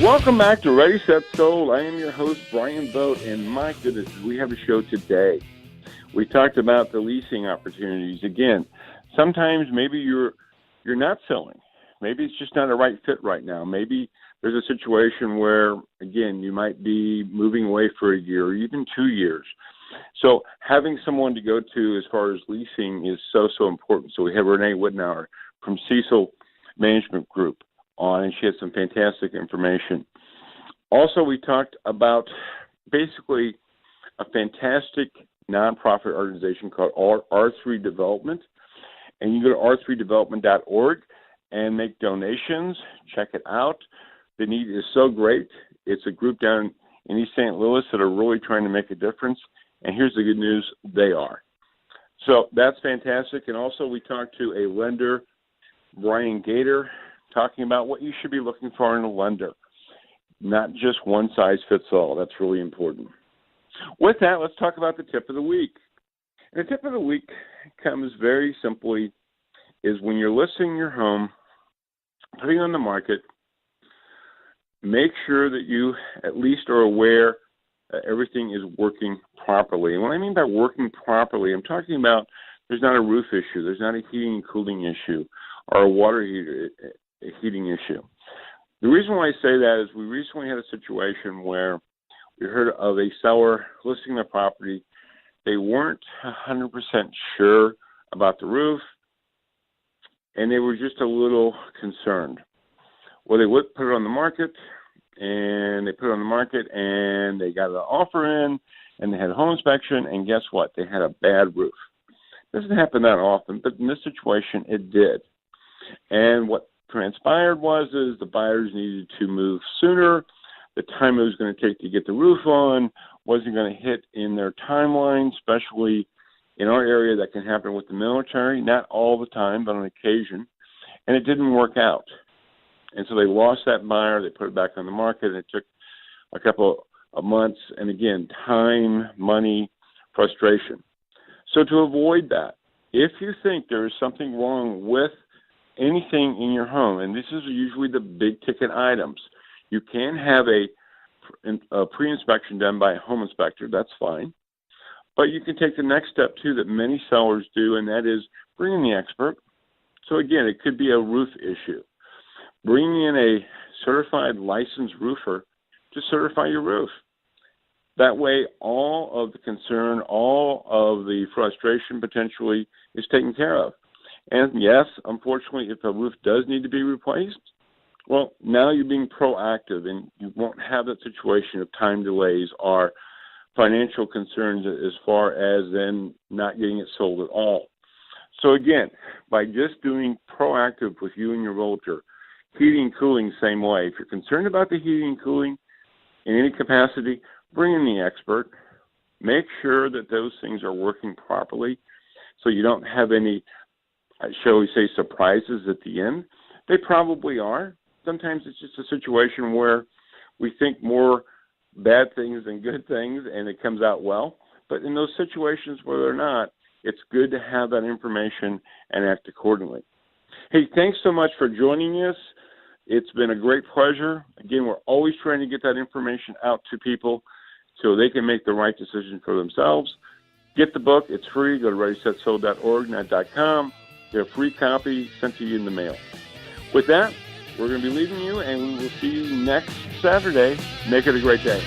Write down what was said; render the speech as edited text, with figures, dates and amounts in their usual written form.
Welcome back to Ready, Set, Sold. I am your host, Bryan Vogt, and my goodness, we have a show today. We talked about the leasing opportunities. Again, sometimes maybe you're not selling. Maybe it's just not a right fit right now. Maybe there's a situation where, again, you might be moving away for a year or even 2 years. So having someone to go to as far as leasing is so important. So we have Renee Wittenauer from Cecil Management Group on, and she has some fantastic information. Also, we talked about basically a fantastic nonprofit organization called R3 Development, and you go to r3development.org and make donations. Check it out. The need is so great. It's a group down in East St. Louis that are really trying to make a difference, and here's the good news, they are. So that's fantastic. And also we talked to a lender, Brian Gator, talking about what you should be looking for in a lender. Not just one size fits all. That's really important. With that, let's talk about the tip of the week. And the tip of the week comes very simply is when you're listing your home, putting on the market, make sure that you at least are aware that everything is working properly. And what I mean by working properly, I'm talking about there's not a roof issue, there's not a heating and cooling issue, or a water heating issue. The reason why I say that is we recently had a situation where we heard of a seller listing their property. They weren't 100% sure about the roof, and they were just a little concerned. Well, they would put it on the market, and they got an offer in, and they had a home inspection, and guess what? They had a bad roof. It doesn't happen that often, but in this situation, it did. And what transpired was the buyers needed to move sooner. The time it was going to take to get the roof on wasn't going to hit in their timeline, especially in our area. That can happen with the military, not all the time, but on occasion. And it didn't work out. And so they lost that buyer. They put it back on the market, and it took a couple of months. And again, time, money, frustration. So to avoid that, if you think there is something wrong with anything in your home, and this is usually the big ticket items, you can have a pre-inspection done by a home inspector. That's fine. But you can take the next step, too, that many sellers do, and that is bring in the expert. So, again, it could be a roof issue. Bring in a certified licensed roofer to certify your roof. That way, all of the concern, all of the frustration potentially is taken care of. And yes, unfortunately, if a roof does need to be replaced, well, now you're being proactive, and you won't have that situation of time delays or financial concerns as far as then not getting it sold at all. So again, by just doing proactive with you and your realtor, heating, cooling, same way. If you're concerned about the heating and cooling in any capacity, bring in the expert. Make sure that those things are working properly so you don't have any, shall we say, surprises at the end. They probably are. Sometimes it's just a situation where we think more bad things than good things, and it comes out well. But in those situations where they're not, it's good to have that information and act accordingly. Hey, thanks so much for joining us. It's been a great pleasure. Again, we're always trying to get that information out to people so they can make the right decision for themselves. Get the book. It's free. Go to readysetsold.org, not .com. Get a free copy sent to you in the mail. With that, we're going to be leaving you, and we will see you next Saturday. Make it a great day.